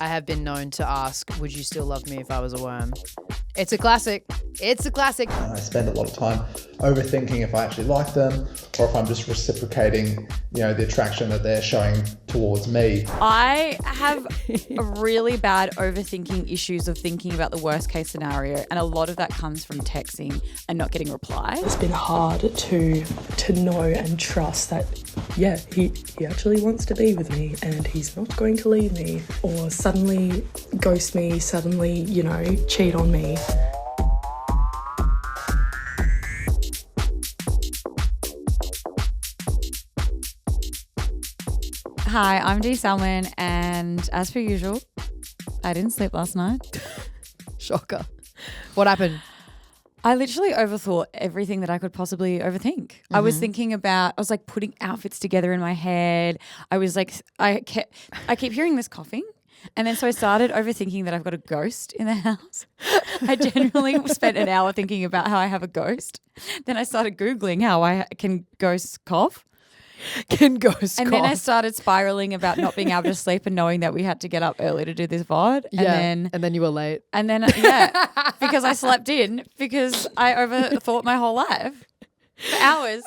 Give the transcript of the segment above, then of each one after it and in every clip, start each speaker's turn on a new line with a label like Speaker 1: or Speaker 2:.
Speaker 1: I have been known to ask, would you still love me if I was a worm? It's a classic. It's a classic.
Speaker 2: I spend a lot of time overthinking if I actually like them or if I'm just reciprocating, the attraction that they're showing towards me.
Speaker 3: I have really bad overthinking issues of thinking about the worst case scenario, and a lot of that comes from texting and not getting replies.
Speaker 4: It's been hard to know and trust that, yeah, he actually wants to be with me and he's not going to leave me or suddenly ghost me, suddenly, cheat on me.
Speaker 3: Hi, I'm Dee Salmon, and as per usual, I didn't sleep last night.
Speaker 1: Shocker. What happened?
Speaker 3: I literally overthought everything that I could possibly overthink. Mm-hmm. I was thinking about, I was like putting outfits together in my head. I was like, I keep hearing this coughing. And then so I started overthinking that I've got a ghost in the house. I generally spent an hour thinking about how I have a ghost. Then I started Googling how I can ghosts cough.
Speaker 1: Can ghosts
Speaker 3: And
Speaker 1: cough.
Speaker 3: then I started spiraling about not being able to sleep and knowing that we had to get up early to do this VOD.
Speaker 1: Yeah, and then you were late.
Speaker 3: And then, yeah, because I slept in because I overthought my whole life for hours.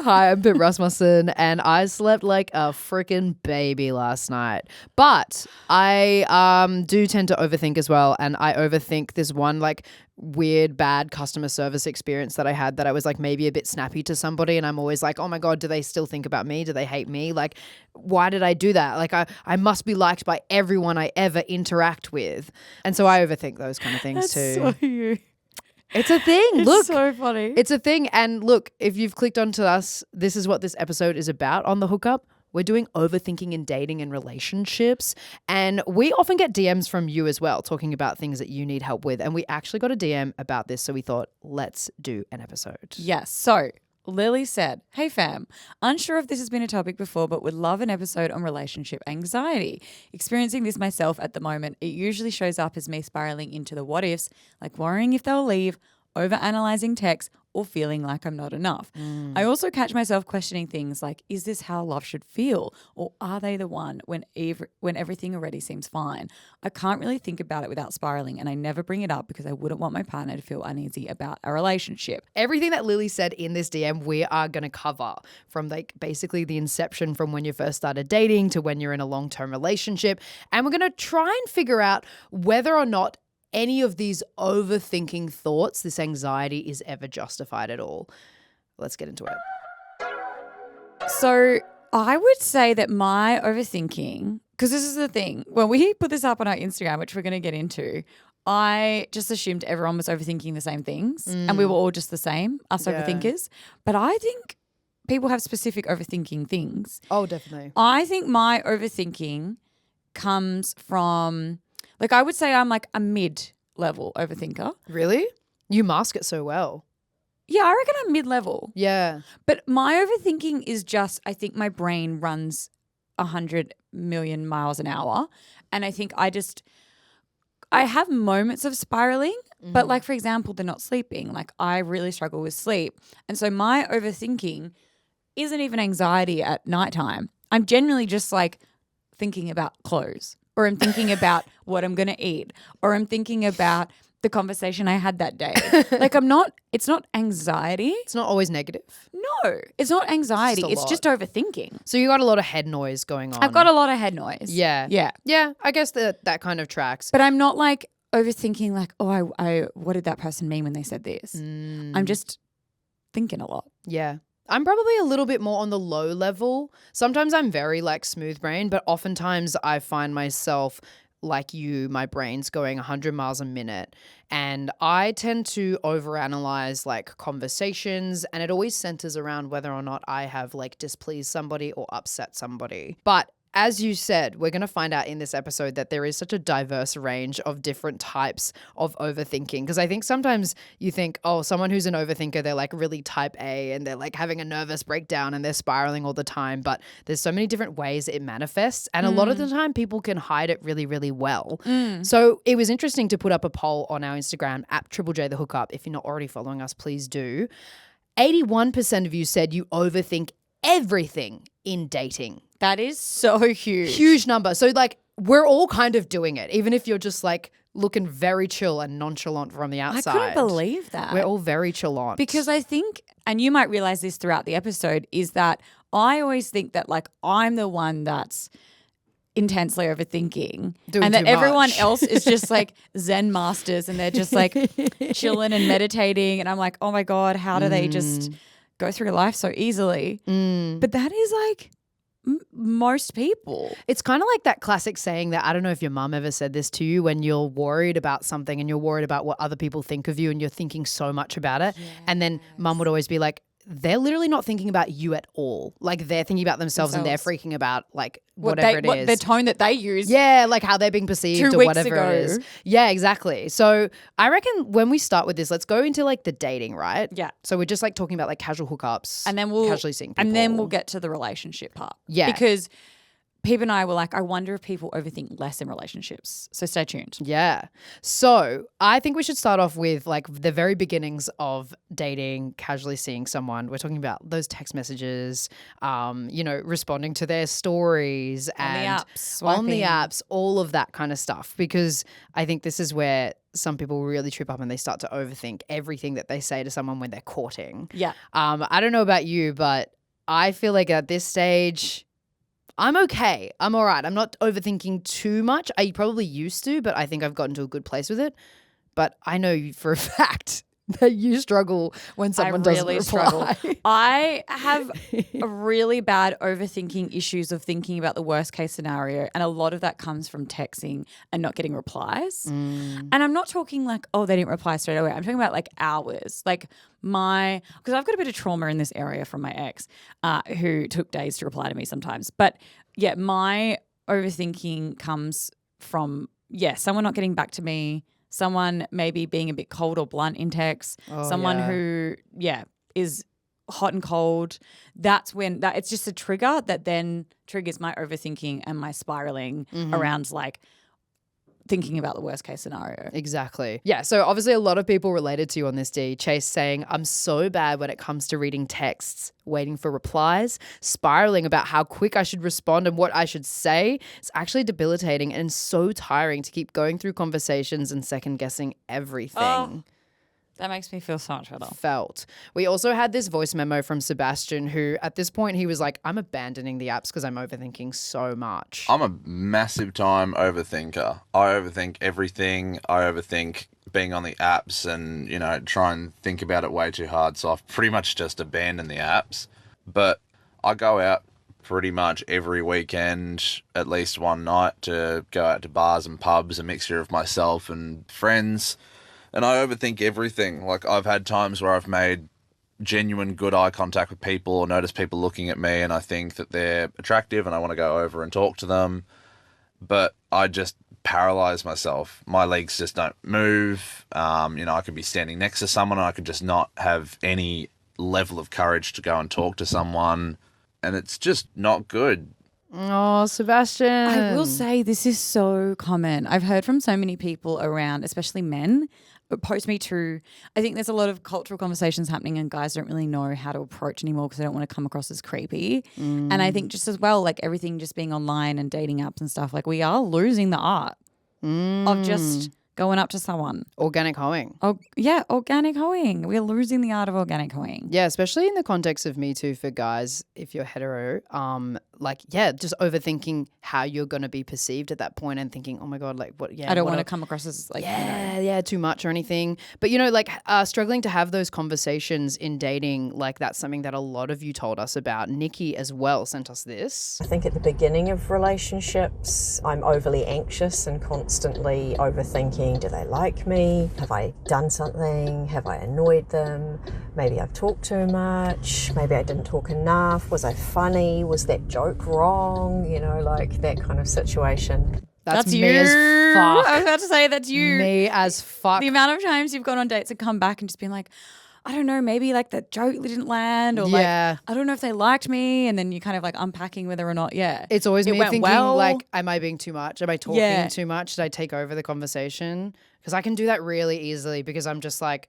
Speaker 1: Hi, I'm Pip Rasmussen, and I slept like a freaking baby last night. But I do tend to overthink as well, and I overthink this one like weird bad customer service experience that I had that I was like maybe a bit snappy to somebody, and I'm always like, oh my God, do they still think about me? Do they hate me? Like, why did I do that? Like I must be liked by everyone I ever interact with. And so I overthink those kind of things too.
Speaker 3: So you.
Speaker 1: It's a thing.
Speaker 3: It's
Speaker 1: look,
Speaker 3: so funny.
Speaker 1: It's a thing. And look, if you've clicked onto us, this is what this episode is about on The Hookup. We're doing overthinking in dating and relationships. And we often get DMs from you as well, talking about things that you need help with. And we actually got a DM about this. So we thought, let's do an episode.
Speaker 3: Yes. So Lily said, hey fam, unsure if this has been a topic before, but would love an episode on relationship anxiety. Experiencing this myself at the moment, it usually shows up as me spiraling into the what ifs, like worrying if they'll leave, overanalyzing texts, or feeling like I'm not enough. I also catch myself questioning things like, is this how love should feel? Or are they the one when everything already seems fine? I can't really think about it without spiraling, and I never bring it up because I wouldn't want my partner to feel uneasy about a relationship.
Speaker 1: Everything that Lily said in this DM, we are going to cover from like basically the inception from when you first started dating to when you're in a long-term relationship. And we're going to try and figure out whether or not any of these overthinking thoughts, this anxiety is ever justified at all. Let's get into it.
Speaker 3: So I would say that my overthinking, because this is the thing, when we put this up on our Instagram, which we're going to get into, I just assumed everyone was overthinking the same things and we were all just the same, us overthinkers. But I think people have specific overthinking things.
Speaker 1: Oh, definitely.
Speaker 3: I think my overthinking comes from, like, I would say I'm like a mid-level overthinker.
Speaker 1: Really? You mask it so well.
Speaker 3: Yeah, I reckon I'm mid-level.
Speaker 1: Yeah.
Speaker 3: But my overthinking is just, I think my brain runs 100 million miles an hour. And I think I have moments of spiraling, but like, for example, they're not sleeping. Like, I really struggle with sleep. And so my overthinking isn't even anxiety at nighttime. I'm generally just like thinking about clothes, or I'm thinking about what I'm going to eat, or I'm thinking about the conversation I had that day. Like, it's not anxiety.
Speaker 1: It's not always negative.
Speaker 3: No, it's not anxiety. It's just overthinking.
Speaker 1: So you got a lot of head noise going on.
Speaker 3: I've got a lot of head noise.
Speaker 1: Yeah.
Speaker 3: Yeah.
Speaker 1: Yeah, I guess that kind of tracks.
Speaker 3: But I'm not like overthinking like, oh, I what did that person mean when they said this? I'm just thinking a lot.
Speaker 1: Yeah. I'm probably a little bit more on the low level. Sometimes I'm very like smooth brain, but oftentimes I find myself like you, my brain's going 100 miles a minute, and I tend to overanalyze like conversations, and it always centers around whether or not I have like displeased somebody or upset somebody. But as you said, we're going to find out in this episode that there is such a diverse range of different types of overthinking. Because I think sometimes you think, oh, someone who's an overthinker, they're like really type A and they're like having a nervous breakdown and they're spiraling all the time. But there's so many different ways it manifests. And a lot of the time people can hide it really, really well. So it was interesting to put up a poll on our Instagram at Triple J The Hookup. If you're not already following us, please do. 81% of you said you overthink everything in dating.
Speaker 3: That is so huge.
Speaker 1: Huge number. So like we're all kind of doing it, even if you're just like looking very chill and nonchalant from the outside.
Speaker 3: I couldn't believe that.
Speaker 1: We're all very chillant.
Speaker 3: Because I think, and you might realize this throughout the episode, is that I always think that like I'm the one that's intensely overthinking
Speaker 1: Doing
Speaker 3: and that
Speaker 1: too
Speaker 3: everyone
Speaker 1: much.
Speaker 3: else is just like Zen masters and they're just like chilling and meditating. And I'm like, oh my God, how do they just go through life so easily? But that is like most people.
Speaker 1: It's kind of like that classic saying that, I don't know if your mum ever said this to you, when you're worried about something and you're worried about what other people think of you and you're thinking so much about it. And then mum would always be like, they're literally not thinking about you at all. Like they're thinking about themselves and they're freaking about like whatever it is.
Speaker 3: The tone that they use.
Speaker 1: Yeah, like how they're being perceived
Speaker 3: 2
Speaker 1: or
Speaker 3: weeks
Speaker 1: whatever
Speaker 3: ago.
Speaker 1: it is. Yeah, exactly. So I reckon when we start with this, let's go into like the dating, right?
Speaker 3: Yeah.
Speaker 1: So we're just like talking about like casual hookups
Speaker 3: And then we'll
Speaker 1: casually seeing people.
Speaker 3: And then we'll get to the relationship part.
Speaker 1: Yeah.
Speaker 3: Because Pip and I were like, I wonder if people overthink less in relationships. So stay tuned.
Speaker 1: Yeah. So I think we should start off with like the very beginnings of dating, casually seeing someone. We're talking about those text messages, responding to their stories
Speaker 3: On the
Speaker 1: and
Speaker 3: apps,
Speaker 1: on the
Speaker 3: swiping.
Speaker 1: apps, all of that kind of stuff. Because I think this is where some people really trip up and they start to overthink everything that they say to someone when they're courting.
Speaker 3: Yeah.
Speaker 1: I don't know about you, but I feel like at this stage, I'm okay. I'm all right. I'm not overthinking too much. I probably used to, but I think I've gotten to a good place with it. But I know for a fact that you struggle when someone doesn't reply.
Speaker 3: Struggle. I have a really bad overthinking issues of thinking about the worst case scenario. And a lot of that comes from texting and not getting replies. And I'm not talking like, oh, they didn't reply straight away. I'm talking about like hours. Like because I've got a bit of trauma in this area from my ex who took days to reply to me sometimes. But yeah, my overthinking comes from, someone not getting back to me, someone maybe being a bit cold or blunt in text, someone who, is hot and cold. That's when it's just a trigger that then triggers my overthinking and my spiraling around like thinking about the worst case scenario.
Speaker 1: Exactly. Yeah. So obviously a lot of people related to you on this, D. Chase saying, I'm so bad when it comes to reading texts, waiting for replies, spiraling about how quick I should respond and what I should say. It's actually debilitating and so tiring to keep going through conversations and second guessing everything.
Speaker 3: That makes me feel so much better.
Speaker 1: Felt. We also had this voice memo from Sebastian who at this point he was like, I'm abandoning the apps because I'm overthinking so much.
Speaker 5: I'm a massive time overthinker. I overthink everything. I overthink being on the apps and, try and think about it way too hard. So I've pretty much just abandoned the apps. But I go out pretty much every weekend, at least one night, to go out to bars and pubs, a mixture of myself and friends. And I overthink everything. Like I've had times where I've made genuine good eye contact with people or notice people looking at me and I think that they're attractive and I want to go over and talk to them. But I just paralyze myself. My legs just don't move. I could be standing next to someone and I could just not have any level of courage to go and talk to someone. And it's just not good.
Speaker 1: Oh, Sebastian.
Speaker 3: I will say this is so common. I've heard from so many people around, especially men, post me too. I think there's a lot of cultural conversations happening and guys don't really know how to approach anymore because they don't want to come across as creepy. And I think just as well, like everything just being online and dating apps and stuff, like we are losing the art of just going up to someone.
Speaker 1: Organic hoeing.
Speaker 3: Oh, yeah, organic hoeing. We're losing the art of organic hoeing.
Speaker 1: Yeah, especially in the context of Me Too for guys, if you're hetero, just overthinking how you're going to be perceived at that point and thinking, oh my God, like what,
Speaker 3: I don't want to come across as like,
Speaker 1: too much or anything. But, struggling to have those conversations in dating, like that's something that a lot of you told us about. Nikki as well sent us this.
Speaker 6: I think at the beginning of relationships, I'm overly anxious and constantly overthinking, do they like me? Have I done something? Have I annoyed them? Maybe I've talked too much. Maybe I didn't talk enough. Was I funny? Was that joke wrong? Like that kind of situation.
Speaker 1: That's me
Speaker 3: you.
Speaker 1: as fuck.
Speaker 3: I was about to say that's you.
Speaker 1: Me as fuck.
Speaker 3: The amount of times you've gone on dates and come back and just been like, I don't know, maybe like the joke didn't land or like, I don't know if they liked me. And then you kind of like unpacking whether or not,
Speaker 1: It's always me
Speaker 3: went
Speaker 1: thinking
Speaker 3: well.
Speaker 1: like, am I being too much? Am I talking too much? Did I take over the conversation? Because I can do that really easily because I'm just like,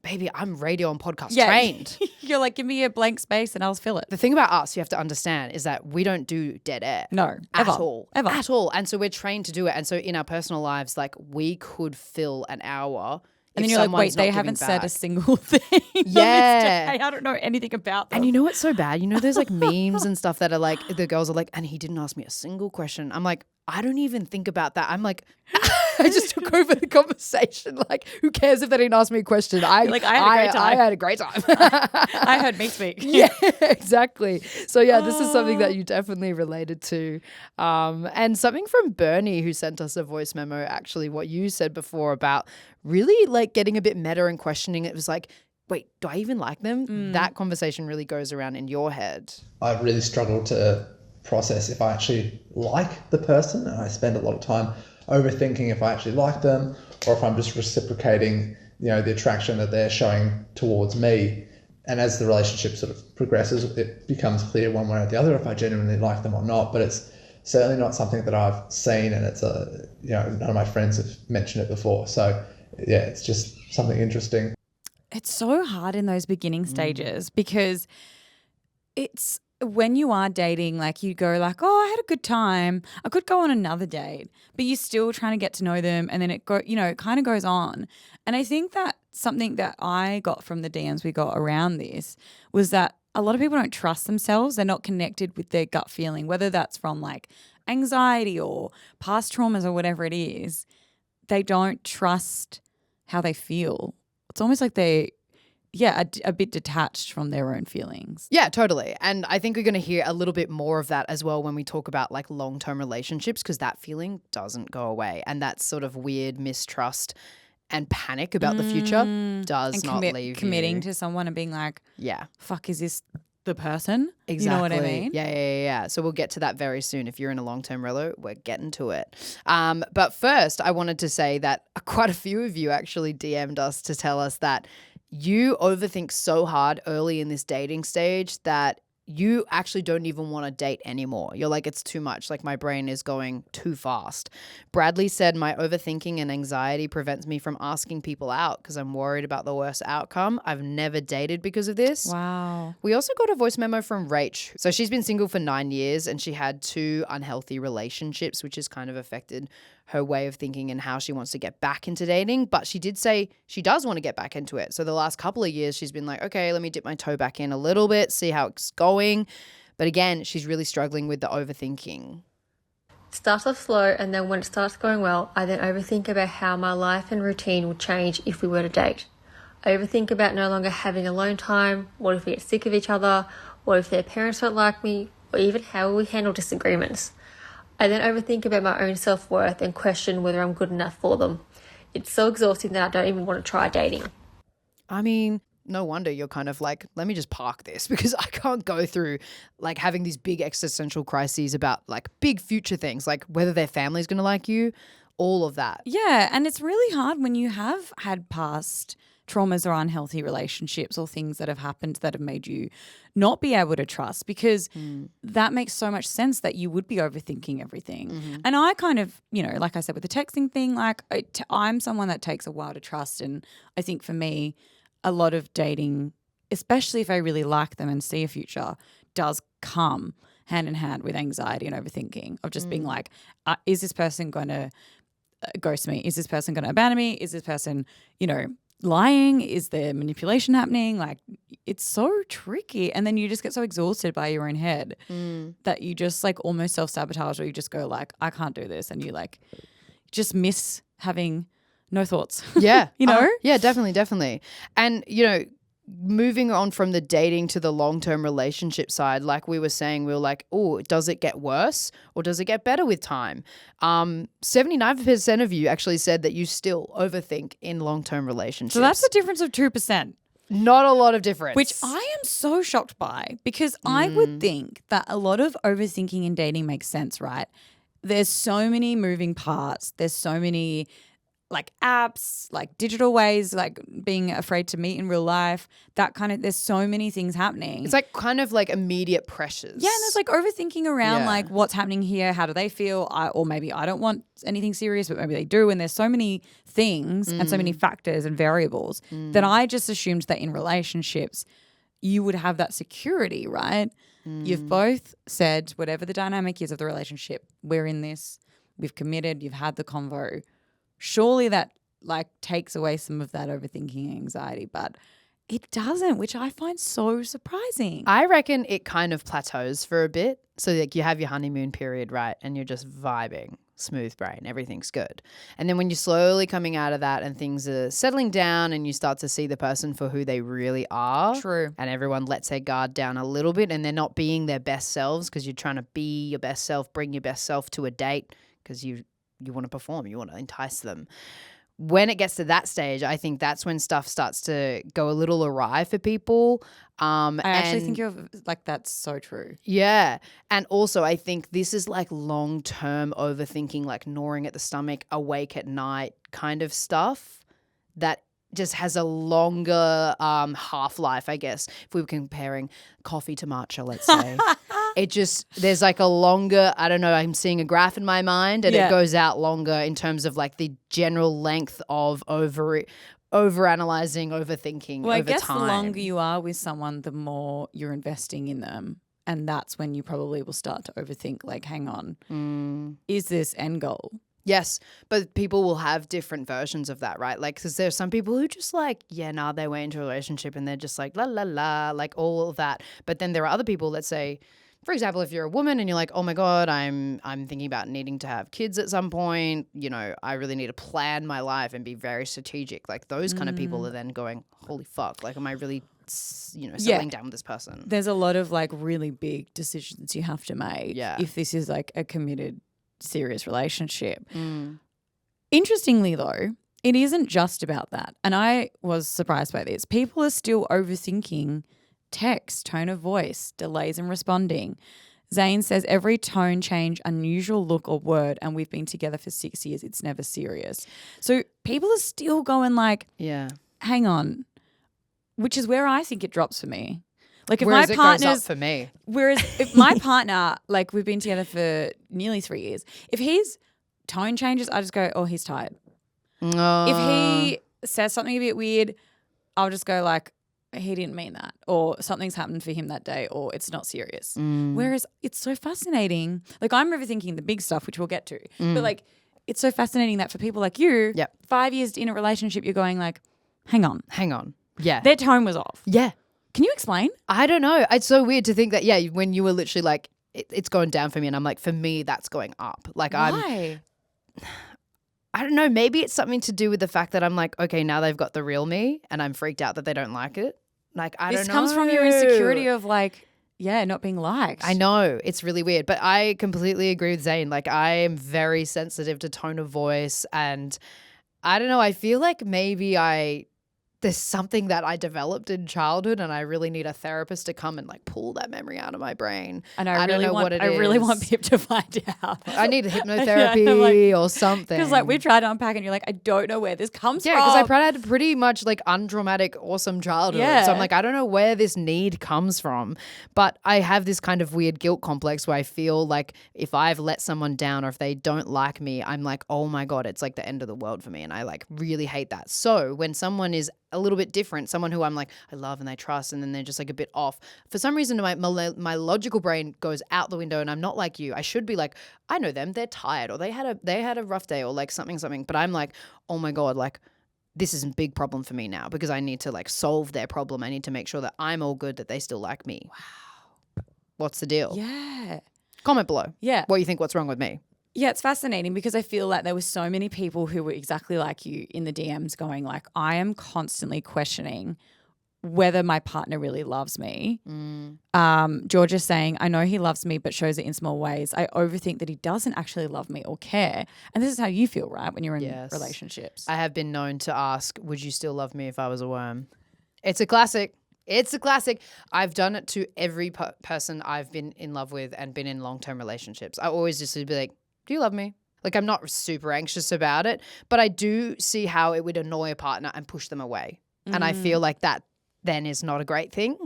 Speaker 1: baby, I'm radio and podcast
Speaker 3: Yeah.
Speaker 1: trained.
Speaker 3: You're like, give me a blank space and I'll fill it.
Speaker 1: The thing about us you have to understand is that we don't do dead air.
Speaker 3: No,
Speaker 1: At
Speaker 3: ever.
Speaker 1: all.
Speaker 3: Ever.
Speaker 1: At all. And so we're trained to do it. And so in our personal lives, like we could fill an hour.
Speaker 3: And
Speaker 1: if
Speaker 3: then you're like, wait,
Speaker 1: someone's
Speaker 3: they
Speaker 1: not
Speaker 3: haven't
Speaker 1: giving
Speaker 3: said a
Speaker 1: back.
Speaker 3: single thing.
Speaker 1: Yeah.
Speaker 3: I don't know anything about them.
Speaker 1: And you know what's so bad? You know, there's like memes and stuff that are like, the girls are like, and he didn't ask me a single question. I'm like, I don't even think about that. I'm like, I just took over the conversation. Like, who cares if they didn't ask me a question? I had a great time.
Speaker 3: I heard me speak.
Speaker 1: Yeah, exactly. So yeah, this is something that you definitely related to. And something from Bernie, who sent us a voice memo, actually, what you said before about really like getting a bit meta and questioning. It was like, wait, do I even like them? That conversation really goes around in your head.
Speaker 2: I really struggle to process if I actually like the person, and I spend a lot of time overthinking if I actually like them or if I'm just reciprocating, the attraction that they're showing towards me. And as the relationship sort of progresses, it becomes clear one way or the other if I genuinely like them or not. But it's certainly not something that I've seen, and it's none of my friends have mentioned it before. So yeah, it's just something interesting.
Speaker 3: It's so hard in those beginning stages because it's when you are dating, like you go like, oh, I had a good time. I could go on another date, but you're still trying to get to know them, and then it kind of goes on. And I think that something that I got from the DMs we got around this was that a lot of people don't trust themselves. They're not connected with their gut feeling, whether that's from like anxiety or past traumas or whatever it is. They don't trust how they feel. It's almost like they a bit detached from their own feelings.
Speaker 1: Yeah, totally. And I think we're going to hear a little bit more of that as well when we talk about like long-term relationships, because that feeling doesn't go away. And that sort of weird mistrust and panic about the future does not leave
Speaker 3: committing
Speaker 1: you.
Speaker 3: to someone and being like,
Speaker 1: Yeah.
Speaker 3: fuck, is this the person?
Speaker 1: Exactly.
Speaker 3: You know what I mean?
Speaker 1: Yeah. So we'll get to that very soon. If you're in a long-term relo, we're getting to it. But first, I wanted to say that quite a few of you actually DM'd us to tell us that you overthink so hard early in this dating stage that you actually don't even want to date anymore. You're like, it's too much. Like my brain is going too fast. Bradley said, my overthinking and anxiety prevents me from asking people out because I'm worried about the worst outcome. I've never dated because of this.
Speaker 3: Wow.
Speaker 1: We also got a voice memo from Rach. So she's been single for 9 years and she had 2 unhealthy relationships, which has kind of affected her way of thinking and how she wants to get back into dating. But she did say she does want to get back into it. So the last couple of years she's been like, okay, let me dip my toe back in a little bit, see how it's going. But again, she's really struggling with the overthinking.
Speaker 7: It starts off slow, and then when it starts going well, I then overthink about how my life and routine would change if we were to date. I overthink about no longer having alone time. What if we get sick of each other? What if their parents don't like me? Or even how will we handle disagreements? I then overthink about my own self-worth and question whether I'm good enough for them. It's so exhausting that I don't even want to try dating.
Speaker 1: I mean, no wonder you're kind of like, let me just park this because I can't go through like having these big existential crises about like big future things, like whether their family's going to like you, all of that.
Speaker 3: Yeah, and it's really hard when you have had past traumas or unhealthy relationships or things that have happened that have made you not be able to trust, because that makes so much sense that you would be overthinking everything. And I kind of, like I said with the texting thing, like I'm someone that takes a while to trust, and I think for me a lot of dating, especially if I really like them and see a future, does come hand in hand with anxiety and overthinking of just being like, is this person going to ghost me? Is this person going to abandon me? Is this person, lying? Is there manipulation happening? Like, it's so tricky. And then you just get so exhausted by your own head that you just like almost self-sabotage, or you just go like, I can't do this. And you like just miss having no thoughts.
Speaker 1: Yeah.
Speaker 3: Yeah,
Speaker 1: Definitely. And, moving on from the dating to the long-term relationship side, like we were saying, we were like, oh, does it get worse or does it get better with time? 79% of you actually said that you still overthink in long-term relationships.
Speaker 3: So that's a difference of 2%.
Speaker 1: Not a lot of difference.
Speaker 3: Which I am so shocked by, because I would think that a lot of overthinking in dating makes sense, right? There's so many moving parts. There's so many like apps, like digital ways, like being afraid to meet in real life, that kind of, there's so many things happening.
Speaker 1: It's like kind of like immediate pressures.
Speaker 3: Yeah, and there's like overthinking around
Speaker 1: Yeah.
Speaker 3: like what's happening here, how do they feel, or maybe I don't want anything serious, but maybe they do. And there's so many things and so many factors and variables that I just assumed that in relationships you would have that security, right? You've both said whatever the dynamic is of the relationship, we're in this, we've committed, you've had the convo. Surely that like takes away some of that overthinking anxiety, but it doesn't, which I find so surprising.
Speaker 1: I reckon it kind of plateaus for a bit. So like you have your honeymoon period, right? And you're just vibing, smooth brain, everything's good. And then when you're slowly coming out of that and things are settling down and you start to see the person for who they really are.
Speaker 3: True.
Speaker 1: And everyone lets their guard down a little bit and they're not being their best selves because you're trying to be your best self, bring your best self to a date because you want to perform, you want to entice them. When it gets to that stage, I think that's when stuff starts to go a little awry for people.
Speaker 3: I actually think you're like, that's so true.
Speaker 1: Yeah. And also I think this is like long-term overthinking, like gnawing at the stomach, awake at night kind of stuff that just has a longer half-life, I guess, if we were comparing coffee to matcha, let's say. It just, there's like a longer, I don't know, I'm seeing a graph in my mind and it goes out longer in terms of like the general length of overanalyzing, overthinking
Speaker 3: Well,
Speaker 1: over
Speaker 3: I guess
Speaker 1: time.
Speaker 3: the longer you are with someone, the more you're investing in them. And that's when you probably will start to overthink, like, hang on, is this end goal?
Speaker 1: Yes, but people will have different versions of that, right? Like, because there's some people who just like, yeah, nah, they went into a relationship and they're just like, la, la, la, like all of that. But then there are other people that say, for example, if you're a woman and you're like, oh my God, I'm thinking about needing to have kids at some point, you know, I really need to plan my life and be very strategic. Like those kind of people are then going, holy fuck, like am I really, settling down with this person?
Speaker 3: There's a lot of like really big decisions you have to make if this is like a committed, serious relationship. Interestingly though, it isn't just about that. And I was surprised by this. People are still overthinking text, tone of voice, delays in responding. Zane says every tone change, unusual look or word, and we've been together for 6 years. It's never serious. So people are still going like, hang on, which is where I think it drops for me. Like if
Speaker 1: Whereas
Speaker 3: my
Speaker 1: it goes
Speaker 3: partner's
Speaker 1: up for me.
Speaker 3: Whereas if my partner, like we've been together for nearly 3 years, if his tone changes, I just go, oh, he's tired. If he says something a bit weird, I'll just go like, he didn't mean that, or something's happened for him that day, or it's not serious. Whereas it's so fascinating. Like I'm overthinking the big stuff, which we'll get to, but like it's so fascinating that for people like you, 5 years in a relationship, you're going like, hang on.
Speaker 1: Yeah.
Speaker 3: Their tone was off.
Speaker 1: Yeah.
Speaker 3: Can you explain?
Speaker 1: I don't know. It's so weird to think that, when you were literally like, it's going down for me. And I'm like, for me, that's going up. Like
Speaker 3: Why?
Speaker 1: I don't know. Maybe it's something to do with the fact that I'm like, okay, now they've got the real me and I'm freaked out that they don't like it. Like, I don't know.
Speaker 3: This comes from your insecurity of like, not being liked.
Speaker 1: I know. It's really weird. But I completely agree with Zane. Like, I am very sensitive to tone of voice. And I don't know. I feel like maybe there's something that I developed in childhood and I really need a therapist to come and like pull that memory out of my brain.
Speaker 3: And
Speaker 1: I don't know what it is.
Speaker 3: I really want Pip to find out.
Speaker 1: I need hypnotherapy or something.
Speaker 3: Because like we tried to unpack and you're like, I don't know where this comes from.
Speaker 1: Yeah, because I had a pretty much like untraumatic, awesome childhood.
Speaker 3: Yeah.
Speaker 1: So I'm like, I don't know where this need comes from. But I have this kind of weird guilt complex where I feel like if I've let someone down or if they don't like me, I'm like, oh my God, it's like the end of the world for me. And I like really hate that. So when someone is a little bit different, someone who I'm like, I love and I trust, and then they're just like a bit off. For some reason, my logical brain goes out the window and I'm not like you. I should be like, I know them, they're tired or they had a rough day or like something. But I'm like, oh my God, like this is a big problem for me now because I need to like solve their problem. I need to make sure that I'm all good, that they still like me. Wow. What's the deal?
Speaker 3: Yeah.
Speaker 1: Comment below.
Speaker 3: Yeah.
Speaker 1: What you think, what's wrong with me?
Speaker 3: Yeah, it's fascinating because I feel like there were so many people who were exactly like you in the DMs going like, I am constantly questioning whether my partner really loves me. Georgia's saying, I know he loves me but shows it in small ways. I overthink that he doesn't actually love me or care. And this is how you feel, right, when you're in relationships.
Speaker 1: I have been known to ask, would you still love me if I was a worm? It's a classic. I've done it to every person I've been in love with and been in long-term relationships. I always just would be like, do you love me? Like I'm not super anxious about it, but I do see how it would annoy a partner and push them away. And I feel like that then is not a great thing.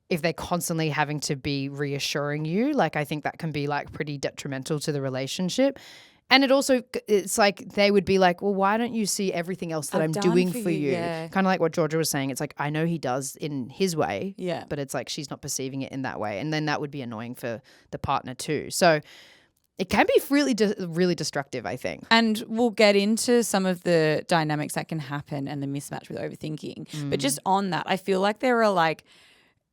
Speaker 1: If they're constantly having to be reassuring you, like I think that can be like pretty detrimental to the relationship. And it's like they would be like, well, why don't you see everything else that I'm doing for you?
Speaker 3: Yeah.
Speaker 1: Kind of like what Georgia was saying. It's like, I know he does in his way,
Speaker 3: Yeah.
Speaker 1: but it's like she's not perceiving it in that way. And then that would be annoying for the partner too. So it can be really destructive, I think.
Speaker 3: And we'll get into some of the dynamics that can happen and the mismatch with overthinking. But just on that, I feel like there are like,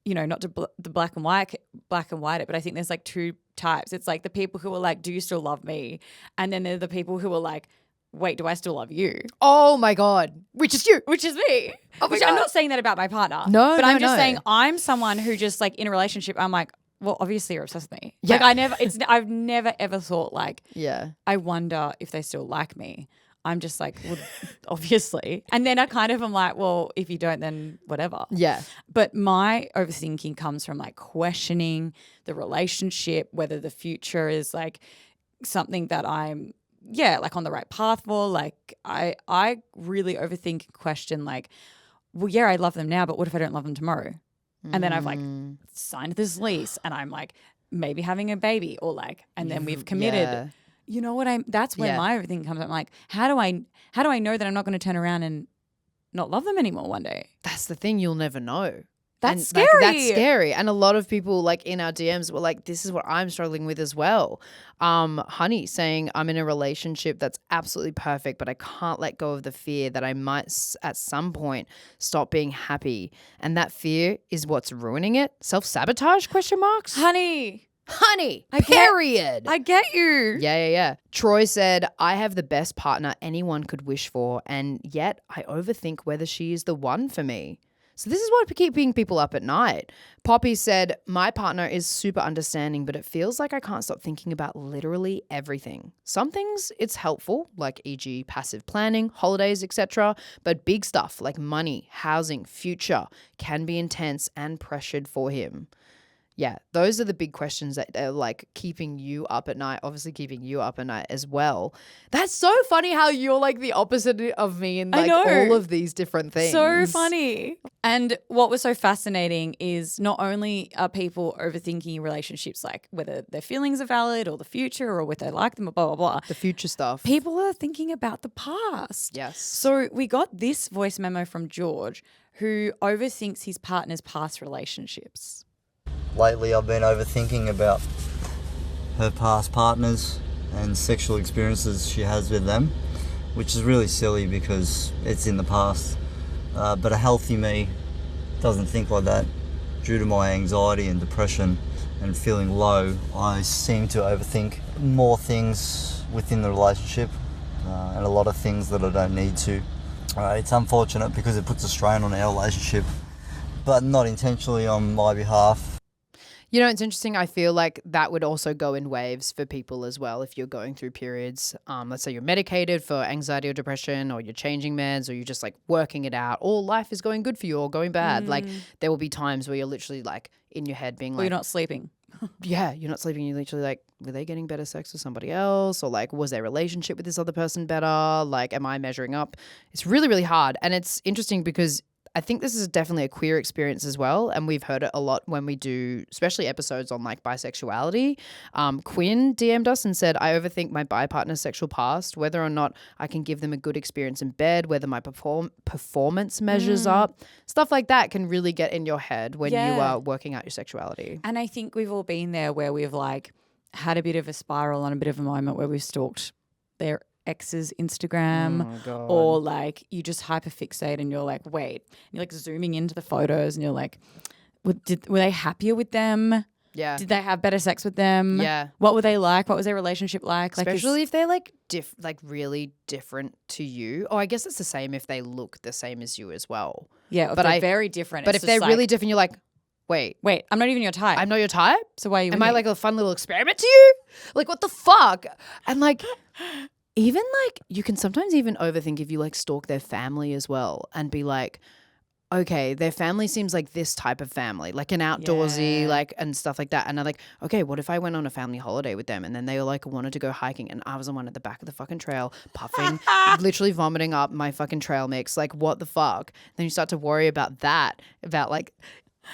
Speaker 3: you know, not to the black and white it, but I think there's like two types. It's like the people who are like, do you still love me? And then there are the people who are like, wait, do I still love you?
Speaker 1: Oh my God. Which is you.
Speaker 3: Which is me.
Speaker 1: Oh my
Speaker 3: Which
Speaker 1: God.
Speaker 3: I'm not saying that about my partner.
Speaker 1: No,
Speaker 3: But I'm just
Speaker 1: no.
Speaker 3: saying I'm someone who just like in a relationship, I'm like, well, obviously you're obsessed with me.
Speaker 1: Yeah.
Speaker 3: Like I've never ever thought like,
Speaker 1: Yeah.
Speaker 3: I wonder if they still like me. I'm just like, well, obviously. And then I kind of am like, well, if you don't, then whatever.
Speaker 1: Yeah.
Speaker 3: But my overthinking comes from like questioning the relationship, whether the future is like something that I'm, like on the right path for. Like I really overthink and question like, well, yeah, I love them now, but what if I don't love them tomorrow? And then I've like signed this lease and I'm like maybe having a baby or like, and then we've committed.
Speaker 1: Yeah.
Speaker 3: You know what that's where my everything comes. I'm like, how do I know that I'm not going to turn around and not love them anymore one day?
Speaker 1: That's the thing, you'll never know.
Speaker 3: That's
Speaker 1: And, like,
Speaker 3: scary.
Speaker 1: that's scary. And a lot of people like in our DMs were like, this is what I'm struggling with as well. Honey saying I'm in a relationship that's absolutely perfect, but I can't let go of the fear that I might at some point stop being happy. And that fear is what's ruining it. Self-sabotage, question marks?
Speaker 3: Honey,
Speaker 1: Period.
Speaker 3: I get you.
Speaker 1: Yeah. Troy said, I have the best partner anyone could wish for, and yet I overthink whether she is the one for me. So this is what keeping people up at night. Poppy said, my partner is super understanding, but it feels like I can't stop thinking about literally everything. Some things it's helpful, like e.g. passive planning, holidays, etc. But big stuff like money, housing, future can be intense and pressured for him. Yeah, those are the big questions that are like keeping you up at night, obviously keeping you up at night as well. That's so funny how you're like the opposite of me in like all of these different things.
Speaker 3: So funny. And what was so fascinating is not only are people overthinking relationships, like whether their feelings are valid or the future or whether they like them or blah, blah, blah.
Speaker 1: The future stuff.
Speaker 3: People are thinking about the past.
Speaker 1: Yes.
Speaker 3: So we got this voice memo from George who overthinks his partner's past relationships.
Speaker 8: Lately I've been overthinking about her past partners and sexual experiences she has with them, which is really silly because it's in the past. But a healthy me doesn't think like that. Due to my anxiety and depression and feeling low, I seem to overthink more things within the relationship and a lot of things that I don't need to. It's unfortunate because it puts a strain on our relationship, but not intentionally on my behalf.
Speaker 1: You know, it's interesting. I feel like that would also go in waves for people as well. If you're going through periods, let's say you're medicated for anxiety or depression, or you're changing meds, or you're just like working it out, or life is going good for you or going bad. Like there will be times where you're literally like in your head being like,
Speaker 3: Or you're not sleeping.
Speaker 1: yeah, you're not sleeping. You're literally like, were they getting better sex with somebody else? Or like, was their relationship with this other person better? Like, am I measuring up? It's really, really hard. And it's interesting because I think this is definitely a queer experience as well. And we've heard it a lot when we do, especially episodes on like bisexuality. Quinn DM'd us and said, I overthink my bi partner's sexual past, whether or not I can give them a good experience in bed, whether my performance measures up. Stuff like that can really get in your head when you are working out your sexuality.
Speaker 3: And I think we've all been there where we've like had a bit of a spiral and a bit of a moment where we've stalked their ex's Instagram or like you just hyperfixate and you're like, wait, and you're like zooming into the photos and you're like, were they happier with them?
Speaker 1: Yeah.
Speaker 3: Did they have better sex with them?
Speaker 1: Yeah.
Speaker 3: What were they like? What was their relationship like?
Speaker 1: Especially if they're like really different to you. Oh, I guess it's the same if they look the same as you as well.
Speaker 3: Yeah, but they're very different.
Speaker 1: But
Speaker 3: it's
Speaker 1: if they're
Speaker 3: like,
Speaker 1: really different, you're like, wait,
Speaker 3: I'm not even your type.
Speaker 1: I'm not your type?
Speaker 3: So why are you
Speaker 1: Am
Speaker 3: with
Speaker 1: I
Speaker 3: me?
Speaker 1: like a fun little experiment to you? Like, what the fuck? And like, even like, you can sometimes even overthink if you like stalk their family as well and be like, okay, their family seems like this type of family, like an outdoorsy, like, and stuff like that. And I'm like, okay, what if I went on a family holiday with them and then they like wanted to go hiking and I was the one at the back of the fucking trail puffing, literally vomiting up my fucking trail mix. Like, what the fuck? Then you start to worry about that, about like,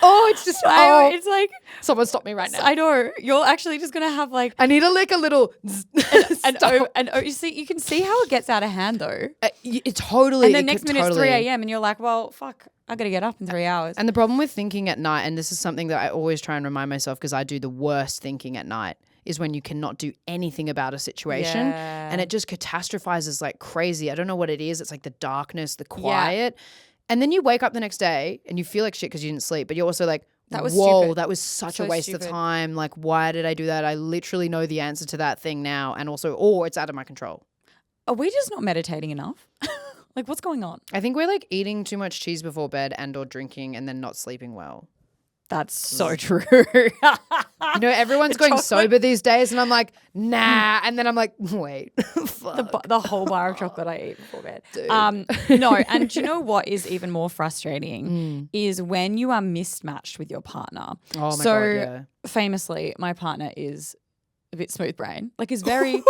Speaker 1: oh, it's just,
Speaker 3: It's like,
Speaker 1: someone stop me right now.
Speaker 3: I know, you're actually just going to have like
Speaker 1: I need to lick a little.
Speaker 3: you see, you can see how it gets out of hand though.
Speaker 1: It totally.
Speaker 3: And then next minute it's 3 a.m. and you're like, well, fuck, I got to get up in 3 hours.
Speaker 1: And the problem with thinking at night, and this is something that I always try and remind myself because I do the worst thinking at night, is when you cannot do anything about a situation and it just catastrophizes like crazy. I don't know what it is. It's like the darkness, the quiet. And then you wake up the next day and you feel like shit because you didn't sleep, but you're also like, whoa,
Speaker 3: stupid.
Speaker 1: that was such
Speaker 3: So
Speaker 1: a waste
Speaker 3: stupid.
Speaker 1: of time. Like, why did I do that? I literally know the answer to that thing now. And also, oh, it's out of my control.
Speaker 3: Are we just not meditating enough? Like, what's going on?
Speaker 1: I think we're like eating too much cheese before bed and or drinking and then not sleeping well.
Speaker 3: That's so true.
Speaker 1: You know, everyone's going
Speaker 3: chocolate-
Speaker 1: sober these days and I'm like, nah. And then I'm like, wait, fuck.
Speaker 3: The whole bar of chocolate I eat before bed.
Speaker 1: Dude.
Speaker 3: No, and do you know what is even more frustrating is when you are mismatched with your partner.
Speaker 1: Oh my
Speaker 3: so
Speaker 1: God, yeah.
Speaker 3: famously, my partner is a bit smooth brain. Like he's very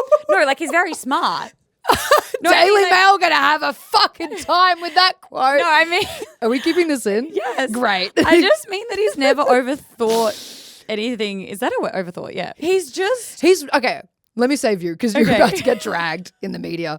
Speaker 3: he's very smart. No, I
Speaker 1: Daily
Speaker 3: mean, like-
Speaker 1: Mail gonna have a fucking time with that quote.
Speaker 3: No, I mean,
Speaker 1: Are we keeping this in?
Speaker 3: yes.
Speaker 1: Great.
Speaker 3: I just mean that he's never overthought anything. Is that a word? Overthought? Yeah. He's
Speaker 1: okay. Let me save you because you're
Speaker 3: Okay.
Speaker 1: about to get dragged in the media.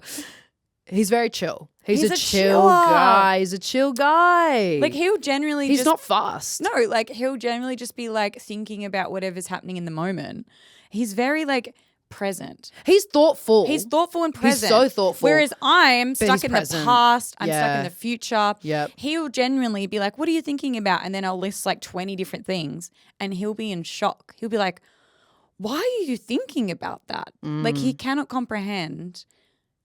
Speaker 1: He's very chill. He's a chill
Speaker 3: chiller.
Speaker 1: guy. He's a chill guy.
Speaker 3: like he'll generally
Speaker 1: he's
Speaker 3: just
Speaker 1: not fast.
Speaker 3: No, like he'll generally just be like thinking about whatever's happening in the moment. He's very like present.
Speaker 1: He's thoughtful.
Speaker 3: He's thoughtful and present.
Speaker 1: so thoughtful.
Speaker 3: Whereas I'm
Speaker 1: But
Speaker 3: stuck
Speaker 1: he's
Speaker 3: in
Speaker 1: present.
Speaker 3: the past. I'm stuck
Speaker 1: Yeah.
Speaker 3: in the future.
Speaker 1: Yep.
Speaker 3: He'll genuinely be like, what are you thinking about? And then I'll list like 20 different things and he'll be in shock. He'll be like, why are you thinking about that? Like he cannot comprehend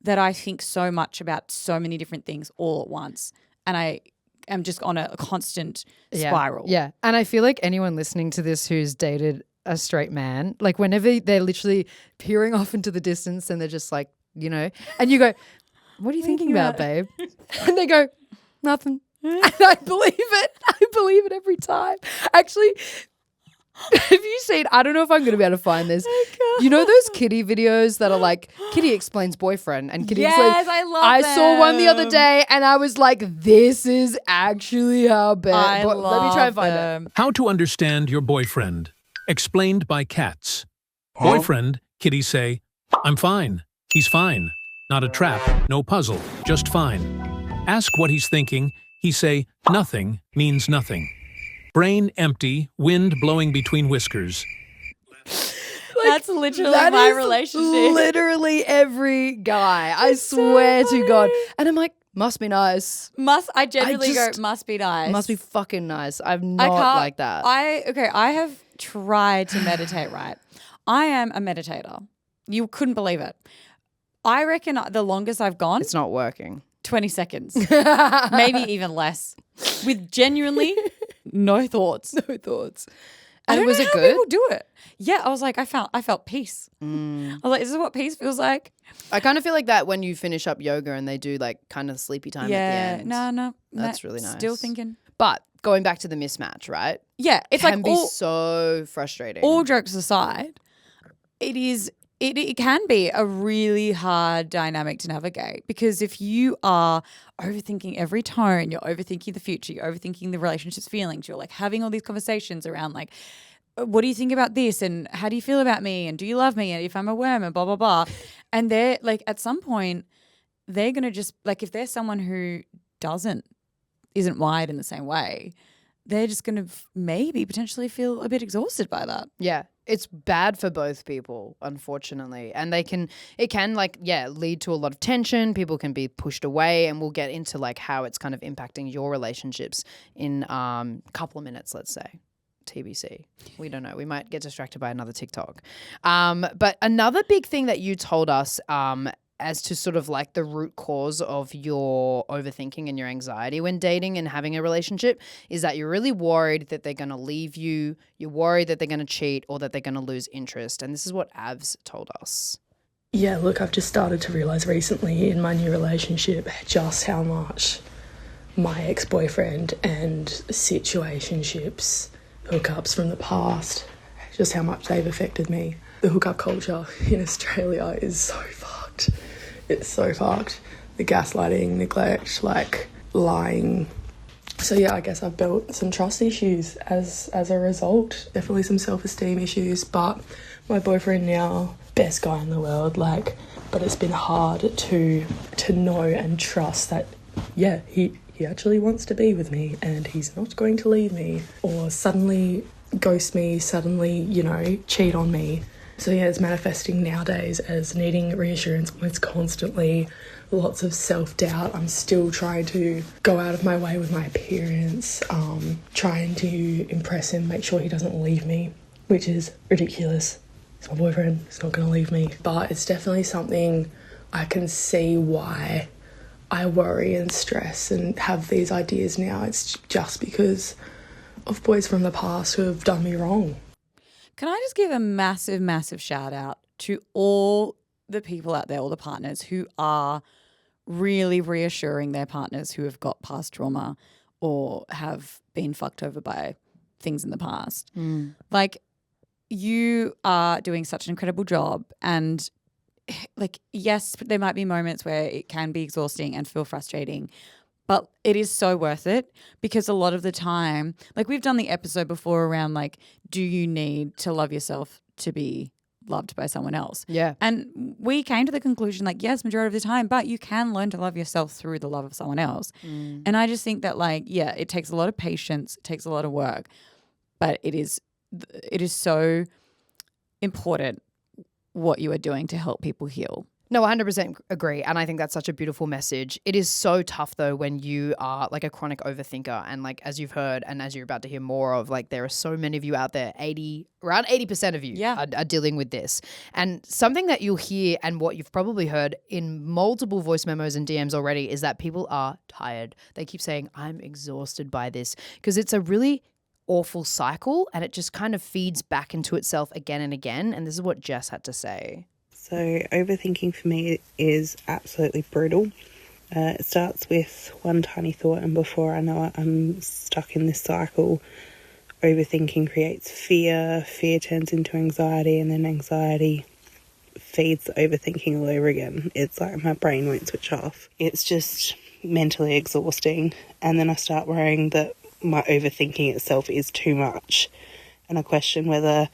Speaker 3: that I think so much about so many different things all at once. And I am just on a constant spiral.
Speaker 1: Yeah. And I feel like anyone listening to this who's dated a straight man, like whenever they're literally peering off into the distance and they're just like, you know, and you go, what are you thinking about, babe? And they go, nothing. And I believe it. I believe it every time. Actually, have you seen, I don't know if I'm going to be able to find this. You know those Kitty videos that are like, Kitty explains boyfriend and Kitty explains.
Speaker 3: Yes, I love
Speaker 1: I saw one the other
Speaker 3: them.
Speaker 1: day and I was like, this is actually how bad.
Speaker 3: I
Speaker 1: But let me try and find it.
Speaker 3: them.
Speaker 9: How to understand your boyfriend. Explained by cats. Boyfriend, kitties say, I'm fine. He's fine. Not a trap, no puzzle, just fine. Ask what he's thinking. He say, nothing means nothing. Brain empty, wind blowing between whiskers.
Speaker 3: That's literally
Speaker 1: That
Speaker 3: my
Speaker 1: is
Speaker 3: relationship.
Speaker 1: Literally every guy. I swear to God. And I'm like, must be nice.
Speaker 3: I genuinely
Speaker 1: just-
Speaker 3: go, must be nice.
Speaker 1: Must be fucking nice. I'm
Speaker 3: I
Speaker 1: not
Speaker 3: can't,
Speaker 1: like that.
Speaker 3: I have tried to meditate, right? I am a meditator. You couldn't believe it. I reckon the longest I've gone,
Speaker 1: It's not working.
Speaker 3: 20 seconds. Maybe even less. With genuinely no thoughts.
Speaker 1: No thoughts.
Speaker 3: I
Speaker 1: And
Speaker 3: don't
Speaker 1: was
Speaker 3: know
Speaker 1: it
Speaker 3: how
Speaker 1: good?
Speaker 3: people do it. Yeah, I was like, I felt peace. I was like, this is what peace feels like.
Speaker 1: I kind of feel like that when you finish up yoga and they do like kind of sleepy time at the end.
Speaker 3: No.
Speaker 1: That's really
Speaker 3: Still
Speaker 1: nice.
Speaker 3: thinking.
Speaker 1: But going back to the mismatch, right?
Speaker 3: Yeah, it's
Speaker 1: Can
Speaker 3: like
Speaker 1: be
Speaker 3: all,
Speaker 1: so frustrating.
Speaker 3: all jokes aside, it can be a really hard dynamic to navigate because if you are overthinking every tone, you're overthinking the future, you're overthinking the relationship's feelings, you're like having all these conversations around like, what do you think about this and how do you feel about me and do you love me and if I'm a worm and blah, blah, blah. And they're like at some point they're going to just like if there's someone who isn't wired in the same way, they're just going to maybe potentially feel a bit exhausted by that.
Speaker 1: Yeah. It's bad for both people, unfortunately. And it can lead to a lot of tension. People can be pushed away and we'll get into like how it's kind of impacting your relationships in a couple of minutes, let's say. TBC. We don't know. We might get distracted by another TikTok. But another big thing that you told us as to sort of like the root cause of your overthinking and your anxiety when dating and having a relationship is that you're really worried that they're going to leave you, you're worried that they're going to cheat or that they're going to lose interest. And this is what Avs told us.
Speaker 4: Yeah, look, I've just started to realise recently in my new relationship just how much my ex-boyfriend and situationships, hookups from the past, just how much they've affected me. The hookup culture in Australia is so fucked. It's so fucked. The gaslighting, neglect, like lying. So yeah, I guess I've built some trust issues as a result. Definitely some self-esteem issues, but my boyfriend now, best guy in the world, like, but it's been hard to know and trust that, yeah, he actually wants to be with me and he's not going to leave me or suddenly ghost me, suddenly, cheat on me. So yeah, it's manifesting nowadays as needing reassurance almost constantly, lots of self-doubt. I'm still trying to go out of my way with my appearance, trying to impress him, make sure he doesn't leave me, which is ridiculous. It's my boyfriend, he's not going to leave me. But it's definitely something I can see why I worry and stress and have these ideas now. It's just because of boys from the past who have done me wrong.
Speaker 3: Can I just give a massive, massive shout out to all the people out there, all the partners who are really reassuring their partners who have got past trauma or have been fucked over by things in the past. Like, you are doing such an incredible job, and like, yes, there might be moments where it can be exhausting and feel frustrating, but it is so worth it, because a lot of the time, like, we've done the episode before around like, do you need to love yourself to be loved by someone else?
Speaker 1: Yeah.
Speaker 3: And we came to the conclusion, like, yes, majority of the time, but you can learn to love yourself through the love of someone else. And I just think that, like, yeah, it takes a lot of patience, it takes a lot of work, but it is so important what you are doing to help people heal.
Speaker 1: No, 100% agree. And I think that's such a beautiful message. It is so tough, though, when you are like a chronic overthinker. And like, as you've heard and as you're about to hear more of, like, there are so many of you out there, around 80% of you are dealing with this. And something that you'll hear, and what you've probably heard in multiple voice memos and DMs already, is that people are tired. They keep saying, I'm exhausted by this, because it's a really awful cycle and it just kind of feeds back into itself again and again. And this is what Jess had to say.
Speaker 10: So overthinking for me is absolutely brutal. It starts with one tiny thought, and before I know it, I'm stuck in this cycle. Overthinking creates fear, fear turns into anxiety, and then anxiety feeds the overthinking all over again. It's like my brain won't switch off. It's just mentally exhausting. And then I start worrying that my overthinking itself is too much, and I question whether,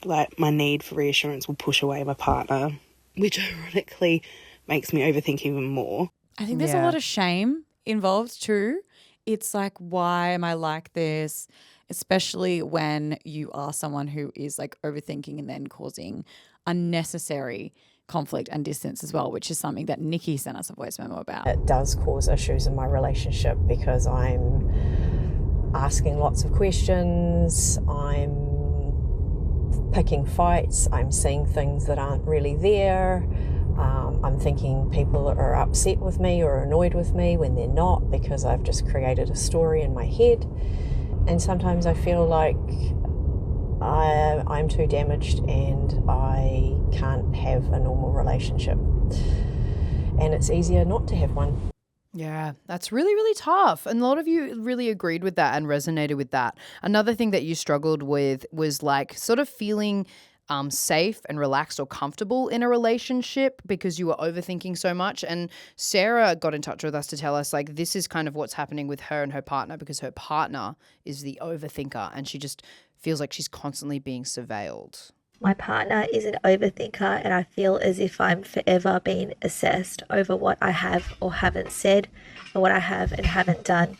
Speaker 10: like, my need for reassurance will push away my partner, which ironically makes me overthink even more.
Speaker 3: I think there's a lot of shame involved too. It's like, why am I like this? Especially when you are someone who is like overthinking and then causing unnecessary conflict and distance as well, which is something that Nikki sent us a voice memo about.
Speaker 6: It does cause issues in my relationship because I'm asking lots of questions, I'm picking fights, I'm seeing things that aren't really there. I'm thinking people are upset with me or annoyed with me when they're not, because I've just created a story in my head. And sometimes I feel like I'm too damaged and I can't have a normal relationship. And it's easier not to have one.
Speaker 1: Yeah, that's really, really tough. And a lot of you really agreed with that and resonated with that. Another thing that you struggled with was like sort of feeling safe and relaxed or comfortable in a relationship because you were overthinking so much. And Sarah got in touch with us to tell us, like, this is kind of what's happening with her and her partner, because her partner is the overthinker and she just feels like she's constantly being surveilled.
Speaker 11: My partner is an overthinker, and I feel as if I'm forever being assessed over what I have or haven't said, or what I have and haven't done.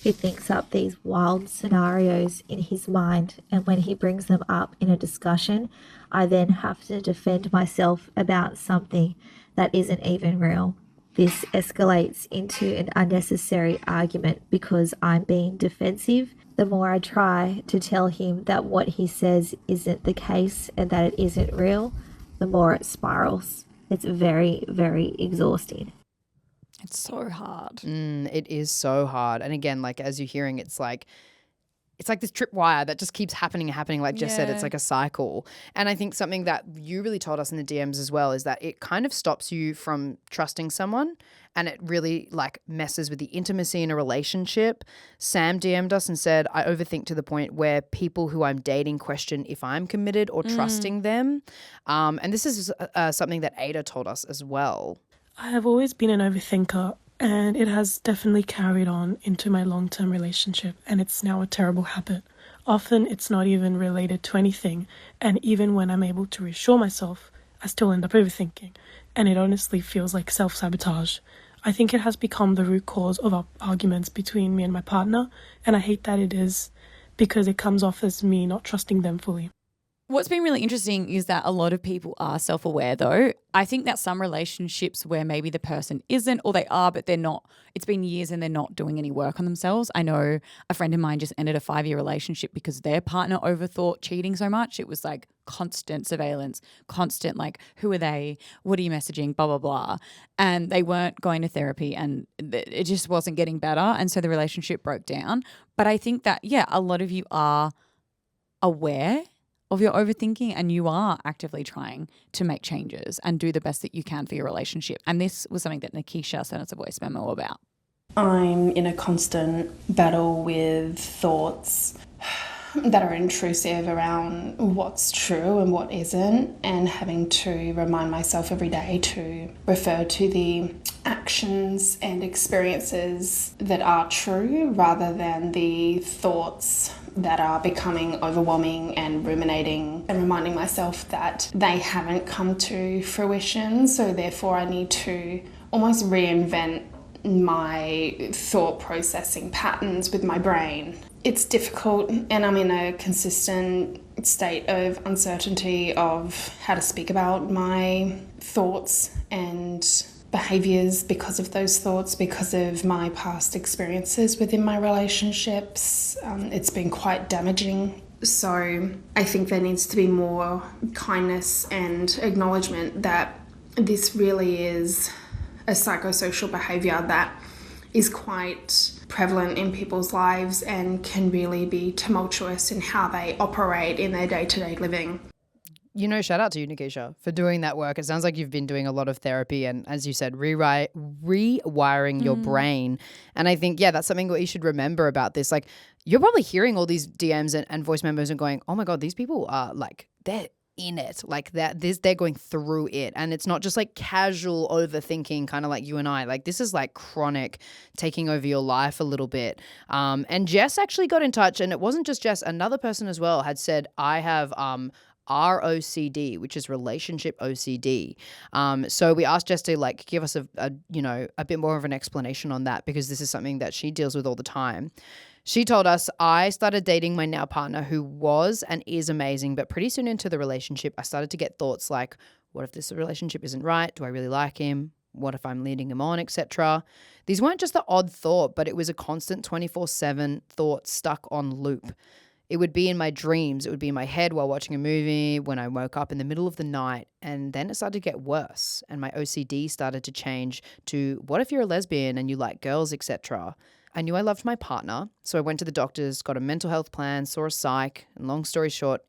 Speaker 11: He thinks up these wild scenarios in his mind, and when he brings them up in a discussion, I then have to defend myself about something that isn't even real. This escalates into an unnecessary argument because I'm being defensive. The more I try to tell him that what he says isn't the case and that it isn't real, the more it spirals. It's very, very exhausting.
Speaker 3: It's so hard.
Speaker 1: It is so hard. And again, like, as you're hearing, it's like it's like this tripwire that just keeps happening and happening. Like Jess said, it's
Speaker 3: Yeah.
Speaker 1: like a cycle. And I think something that you really told us in the DMs as well is that it kind of stops you from trusting someone, and it really like messes with the intimacy in a relationship. Sam DM'd us and said, I overthink to the point where people who I'm dating question if I'm committed or trusting them. And this is something that Ada told us as well.
Speaker 4: I have always been an overthinker, and it has definitely carried on into my long-term relationship, and it's now a terrible habit. Often it's not even related to anything, and even when I'm able to reassure myself, I still end up overthinking, and it honestly feels like self-sabotage. I think it has become the root cause of our arguments between me and my partner, and I hate that it is, because it comes off as me not trusting them fully.
Speaker 3: What's been really interesting is that a lot of people are self-aware though. I think that some relationships where maybe the person isn't, or they are, but they're not, it's been years and they're not doing any work on themselves. I know a friend of mine just ended a 5-year relationship because their partner overthought cheating so much. It was like constant surveillance, constant like, who are they? What are you messaging? Blah, blah, blah. And they weren't going to therapy and it just wasn't getting better. And so the relationship broke down. But I think that, yeah, a lot of you are aware of your overthinking and you are actively trying to make changes and do the best that you can for your relationship. And this was something that Nikisha sent us a voice memo about.
Speaker 12: I'm in a constant battle with thoughts that are intrusive around what's true and what isn't, and having to remind myself every day to refer to the actions and experiences that are true rather than the thoughts that are becoming overwhelming and ruminating, and reminding myself that they haven't come to fruition, so therefore I need to almost reinvent my thought processing patterns with my brain. It's difficult, and I'm in a consistent state of uncertainty of how to speak about my thoughts and behaviours because of those thoughts, because of my past experiences within my relationships. It's been quite damaging. So I think there needs to be more kindness and acknowledgement that this really is a psychosocial behaviour that is quite prevalent in people's lives and can really be tumultuous in how they operate in their day-to-day living.
Speaker 1: You know, shout out to you, Nikisha, for doing that work. It sounds like you've been doing a lot of therapy and, as you said, rewiring your brain. And I think, yeah, that's something that you should remember about this. Like, you're probably hearing all these DMs and voice memos and going, oh my God, these people are like, they're in it. Like they're going through it. And it's not just like casual overthinking, kind of like you and I. Like, this is like chronic, taking over your life a little bit. And Jess actually got in touch, and it wasn't just Jess. Another person as well had said, I have ROCD, which is relationship OCD. So we asked Jess to like give us a bit more of an explanation on that, because this is something that she deals with all the time. She told us, I started dating my now partner, who was and is amazing, but pretty soon into the relationship, I started to get thoughts like, what if this relationship isn't right? Do I really like him? What if I'm leading him on, etc.? These weren't just the odd thought, but it was a constant 24/7 thought stuck on loop. It would be in my dreams. It would be in my head while watching a movie, when I woke up in the middle of the night. And then it started to get worse. And my OCD started to change to, what if you're a lesbian and you like girls, etc.? I knew I loved my partner, so I went to the doctors, got a mental health plan, saw a psych, and long story short,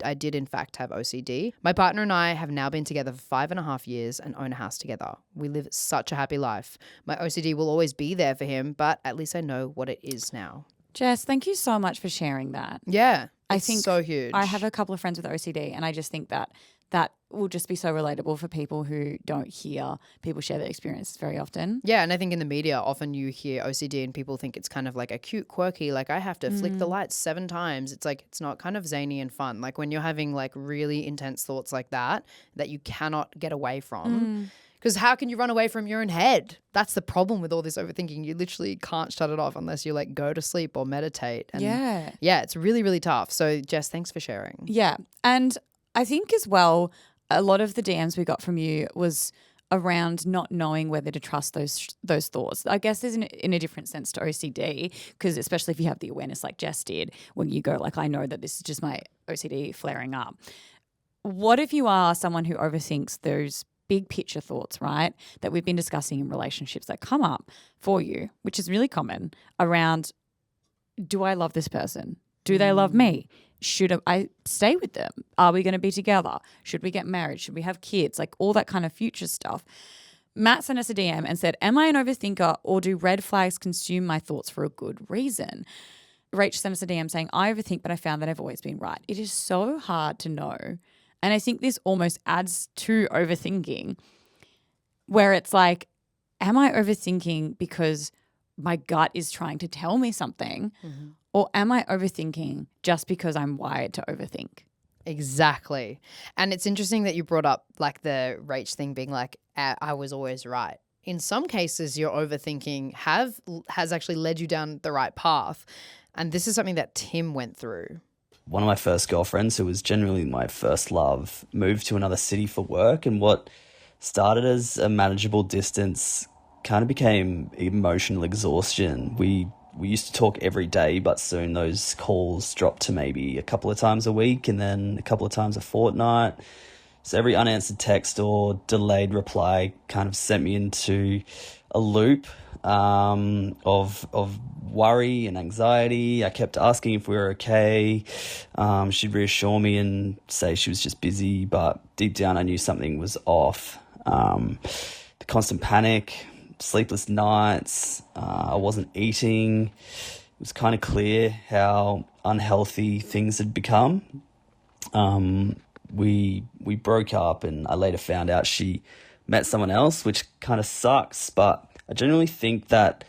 Speaker 1: I did in fact have OCD. My partner and I have now been together for 5.5 years and own a house together. We live such a happy life. My OCD will always be there for him, but at least I know what it is now.
Speaker 3: Jess, thank you so much for sharing that.
Speaker 1: Yeah,
Speaker 3: I
Speaker 1: it's
Speaker 3: think
Speaker 1: so huge.
Speaker 3: I have a couple of friends with OCD, and I just think that that will just be so relatable for people who don't hear people share their experiences very often.
Speaker 1: Yeah, and I think in the media, often you hear OCD and people think it's kind of like a cute, quirky, like I have to flick the lights 7 times. It's like, it's not kind of zany and fun. Like when you're having like really intense thoughts like that you cannot get away from. Because how can you run away from your own head? That's the problem with all this overthinking. You literally can't shut it off unless you like go to sleep or meditate. And yeah, it's really, really tough. So Jess, thanks for sharing.
Speaker 3: Yeah. And I think as well, a lot of the DMs we got from you was around not knowing whether to trust those thoughts. I guess there's in a different sense to OCD, because especially if you have the awareness like Jess did, when you go like, I know that this is just my OCD flaring up. What if you are someone who overthinks those big picture thoughts, right, that we've been discussing in relationships that come up for you, which is really common, around, do I love this person? Do they love me? Should I stay with them? Are we going to be together? Should we get married? Should we have kids? Like all that kind of future stuff. Matt sent us a DM and said, am I an overthinker or do red flags consume my thoughts for a good reason? Rach sent us a DM saying, I overthink, but I found that I've always been right. It is so hard to know. And I think this almost adds to overthinking, where it's like, am I overthinking because my gut is trying to tell me something?
Speaker 1: Mm-hmm.
Speaker 3: Or am I overthinking just because I'm wired to overthink?
Speaker 1: Exactly. And it's interesting that you brought up like the Rach thing being like, I was always right. In some cases, your overthinking has actually led you down the right path. And this is something that Tim went through.
Speaker 13: One of my first girlfriends, who was generally my first love, moved to another city for work, and what started as a manageable distance kind of became emotional exhaustion. We used to talk every day, but soon those calls dropped to maybe a couple of times a week and then a couple of times a fortnight. So every unanswered text or delayed reply kind of sent me into a loop of worry and anxiety. I kept asking if we were okay. She'd reassure me and say she was just busy, but deep down I knew something was off. The constant panic, sleepless nights, I wasn't eating. It was kind of clear how unhealthy things had become. We broke up, and I later found out she met someone else, which kind of sucks, but I genuinely think that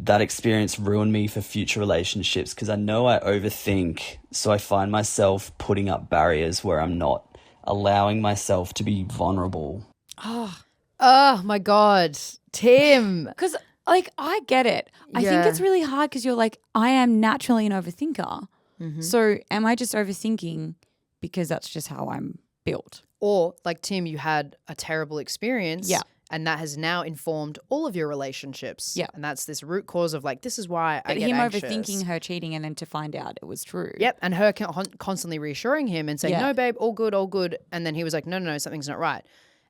Speaker 13: experience ruined me for future relationships because I know I overthink, so I find myself putting up barriers where I'm not allowing myself to be vulnerable.
Speaker 1: Oh my God, Tim.
Speaker 3: Because, like, I get it. I think it's really hard because you're like, I am naturally an overthinker.
Speaker 1: Mm-hmm.
Speaker 3: So am I just overthinking because that's just how I'm built?
Speaker 1: Or like Tim, you had a terrible experience.
Speaker 3: Yeah.
Speaker 1: And that has now informed all of your relationships.
Speaker 3: Yeah.
Speaker 1: And that's this root cause of like, this is why I
Speaker 3: But
Speaker 1: get
Speaker 3: him
Speaker 1: anxious.
Speaker 3: overthinking her cheating and then to find out it was true.
Speaker 1: Yep. And her constantly reassuring him and saying,
Speaker 3: Yeah.
Speaker 1: no, babe, all good, all good. And then he was like, no, something's not right.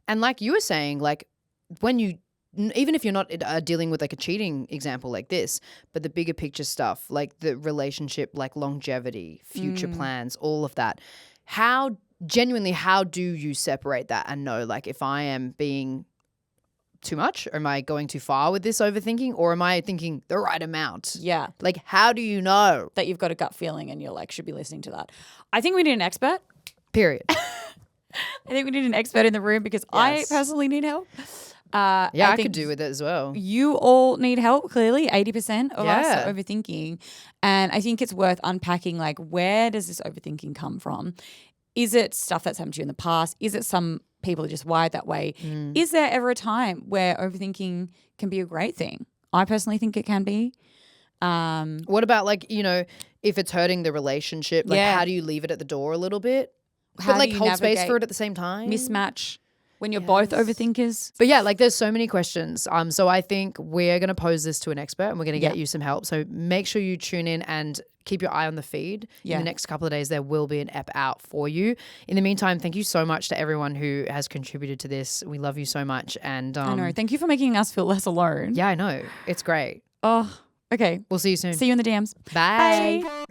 Speaker 1: And like you were saying, like when you, even if you're not dealing with like a cheating example like this, but the bigger picture stuff, like the relationship, like longevity, future plans, all of that, how do you separate that and know like if I am being too much? Or am I going too far with this overthinking, or am I thinking the right amount?
Speaker 3: Yeah.
Speaker 1: Like, how do you know?
Speaker 3: That you've got a gut feeling and you're like, should be listening to that. I think we need an expert.
Speaker 1: Period.
Speaker 3: I think we need an expert in the room because I personally need help.
Speaker 1: I
Speaker 3: think
Speaker 1: could do with it as well.
Speaker 3: You all need help, clearly. 80% of us
Speaker 1: Yeah.
Speaker 3: are overthinking. And I think it's worth unpacking, like, where does this overthinking come from? Is it stuff that's happened to you in the past? Is it some people are just wired that way? Is there ever a time where overthinking can be a great thing? I personally think it can be.
Speaker 1: What about like, you know, if it's hurting the relationship, like how do you leave it at the door a little bit?
Speaker 3: How
Speaker 1: but like
Speaker 3: do you
Speaker 1: hold space
Speaker 3: navigate
Speaker 1: for it at the same time?
Speaker 3: mismatch when you're both overthinkers?
Speaker 1: But yeah, like there's so many questions. So I think we're going to pose this to an expert and we're going to get you some help. So make sure you tune in and keep your eye on the feed. In the next couple of days, there will be an app out for you. In the meantime, thank you so much to everyone who has contributed to this. We love you so much. And
Speaker 3: I know. Thank you for making us feel less alone.
Speaker 1: Yeah, I know. It's great.
Speaker 3: Oh, okay.
Speaker 1: We'll see you soon.
Speaker 3: See you in the DMs.
Speaker 1: Bye.
Speaker 3: Bye.